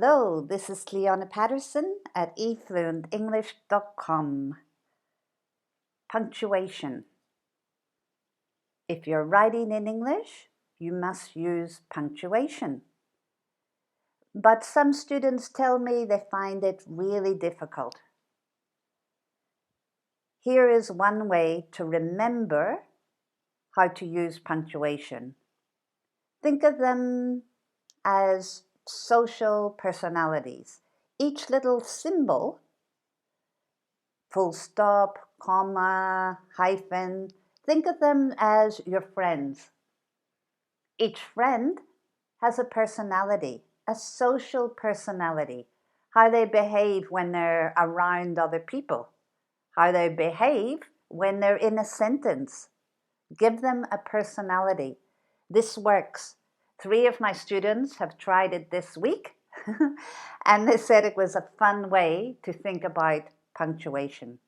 Hello, this is Leona Patterson at efluentenglish.com. Punctuation. If you're writing in English, you must use punctuation. But some students tell me they find it really difficult. Here is one way to remember how to use punctuation. Think of them as social personalities. Each little symbol, full stop, comma, hyphen, think of them as your friends. Each friend has a personality, a social personality, how they behave when they're around other people, how they behave when they're in a sentence. Give them a personality. This works. 3 of my students have tried it this week, and they said it was a fun way to think about punctuation.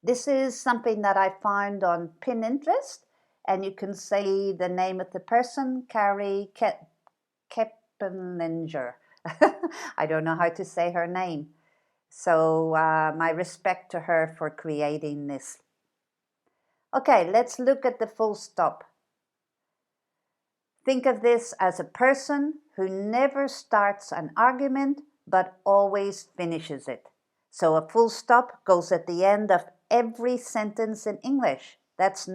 This is something that I found on Pinterest, and you can say the name of the person, Carrie Keppenlinger. I don't know how to say her name. So my respect to her for creating this. Okay, let's look at the full stop. Think of this as a person who never starts an argument but always finishes it. So a full stop goes at the end of every sentence in English. That's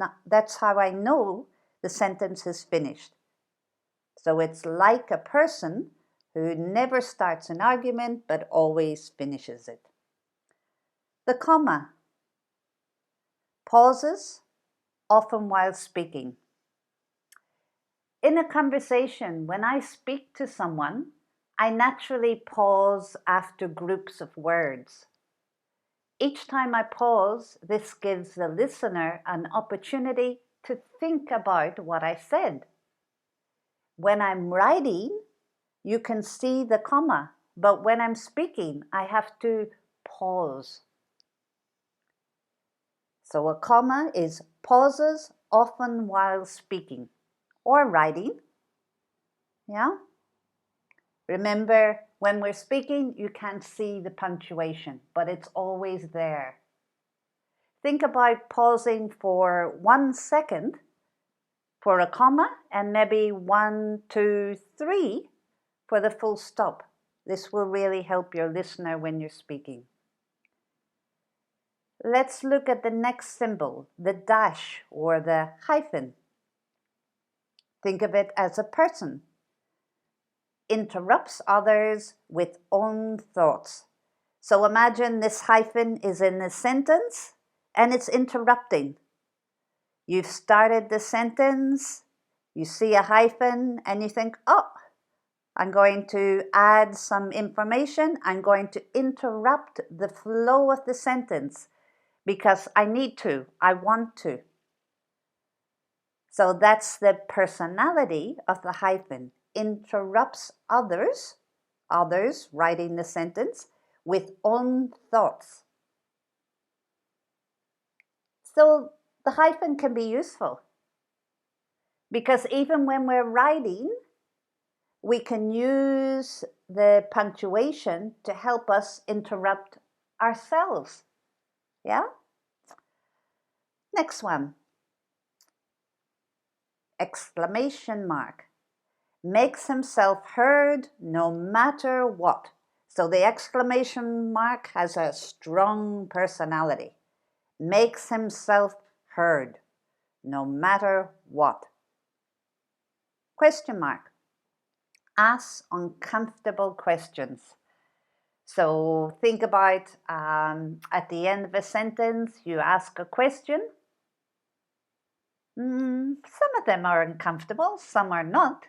how I know the sentence is finished. So it's like a person who never starts an argument but always finishes it. The comma. Pauses, often while speaking. In a conversation, when I speak to someone, I naturally pause after groups of words. Each time I pause, this gives the listener an opportunity to think about what I said. When I'm writing, you can see the comma, but when I'm speaking, I have to pause. So a comma is pauses often while speaking or writing. Yeah? Remember, when we're speaking, you can't see the punctuation, but it's always there. Think about pausing for 1 second for a comma and maybe 1, 2, 3 for the full stop. This will really help your listener when you're speaking. Let's look at the next symbol, the dash or the hyphen. Think of it as a person. Interrupts others with own thoughts. So imagine this hyphen is in a sentence and it's interrupting. You've started the sentence, you see a hyphen and you think, oh, I'm going to add some information. I'm going to interrupt the flow of the sentence because I need to, I want to. So that's the personality of the hyphen. Interrupts others writing the sentence, with own thoughts. So the hyphen can be useful because even when we're writing, we can use the punctuation to help us interrupt ourselves. Yeah? Next one. Exclamation mark. Makes himself heard no matter what. So the exclamation mark has a strong personality. Makes himself heard no matter what. Question mark. Asks uncomfortable questions. So think about at the end of a sentence, you ask a question. Some of them are uncomfortable, some are not.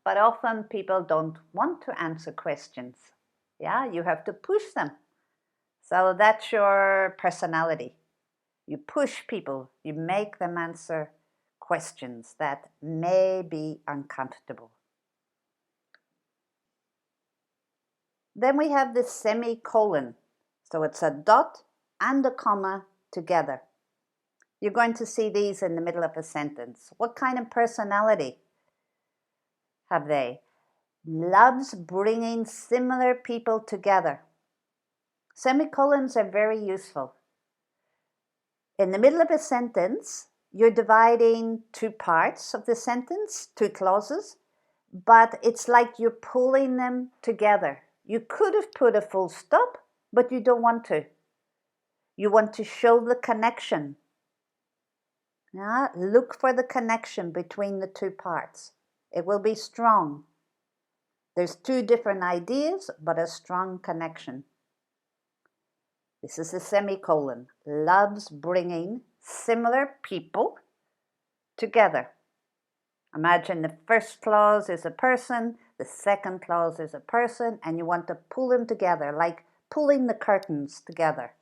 But often people don't want to answer questions. Yeah, you have to push them. So that's your personality. You push people, you make them answer questions that may be uncomfortable. Then we have the semicolon. So it's a dot and a comma together. You're going to see these in the middle of a sentence. What kind of personality have they? loves bringing similar people together. Semicolons are very useful. In the middle of a sentence, you're dividing two parts of the sentence, two clauses, but it's like you're pulling them together. You could have put a full stop, but you don't want to. You want to show the connection. Yeah? Look for the connection between the two parts. It will be strong. There's two different ideas, but a strong connection. This is a semicolon. Loves bringing similar people together. Imagine the first clause is a person, the second clause is a person, and you want to pull them together, like pulling the curtains together.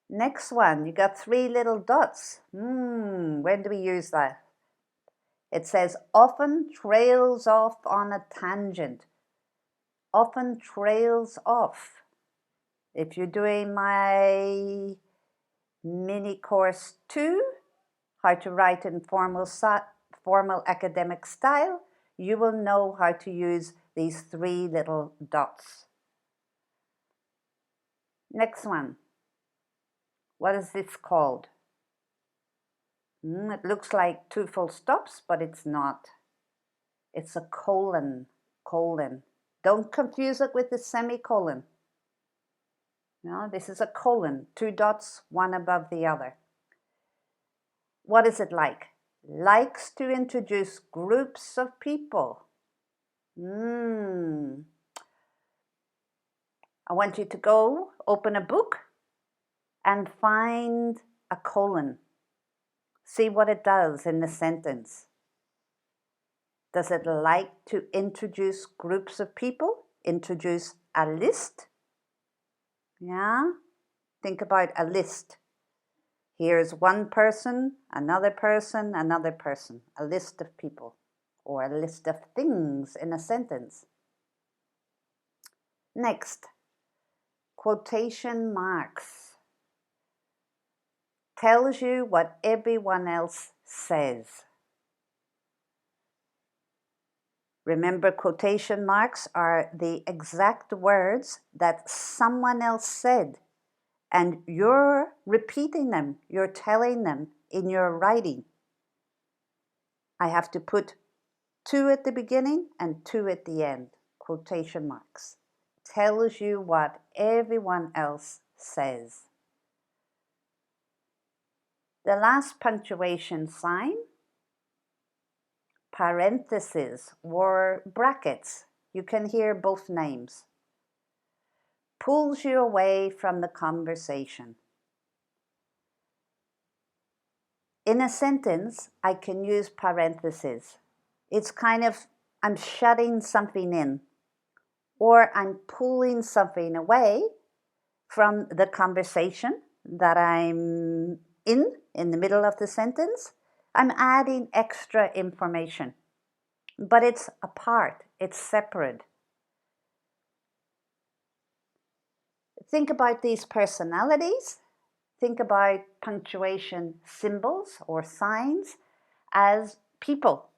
Next one, you got three little dots. When do we use that? It says, often trails off on a tangent. Often trails off. If you're doing my mini course 2, how to write in formal academic style, you will know how to use these three little dots. Next one. What is this called? It looks like two full stops, but it's not. It's a colon. Don't confuse it with the semicolon. No, this is a colon. Two dots, one above the other. What is it like? Likes to introduce groups of people. I want you to go open a book and find a colon. See what it does in the sentence. Does it like to introduce groups of people? Introduce a list? Yeah? Think about a list. Here's one person, another person, another person. A list of people or a list of things in a sentence. Next, quotation marks. Tells you what everyone else says. Remember, quotation marks are the exact words that someone else said, and you're repeating them, you're telling them in your writing. I have to put 2 at the beginning and 2 at the end. Quotation marks. Tells you what everyone else says. The last punctuation sign, parentheses or brackets. You can hear both names. Pulls you away from the conversation. In a sentence, I can use parentheses. It's kind of, I'm shutting something in, or I'm pulling something away from the conversation that I'm in the middle of the sentence. I'm adding extra information, but it's apart, it's separate. Think about these personalities. Think about punctuation symbols or signs as people.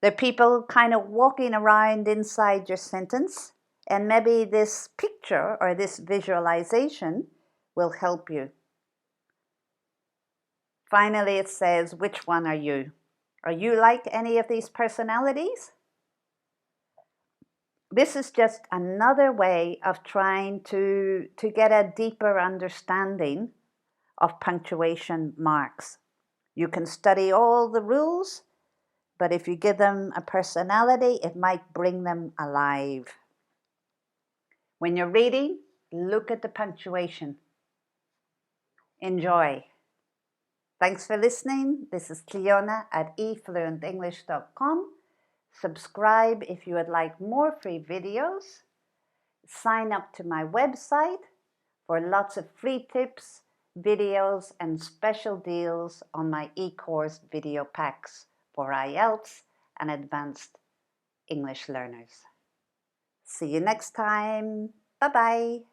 They're people kind of walking around inside your sentence, and maybe this picture or this visualization will help you. Finally, it says, which one are you? Are you like any of these personalities? This is just another way of trying to get a deeper understanding of punctuation marks. You can study all the rules, but if you give them a personality, it might bring them alive. When you're reading, look at the punctuation. Enjoy. Thanks for listening. This is Cleona at efluentenglish.com. Subscribe if you would like more free videos. Sign up to my website for lots of free tips, videos, and special deals on my e-course video packs for IELTS and advanced English learners. See you next time. Bye-bye.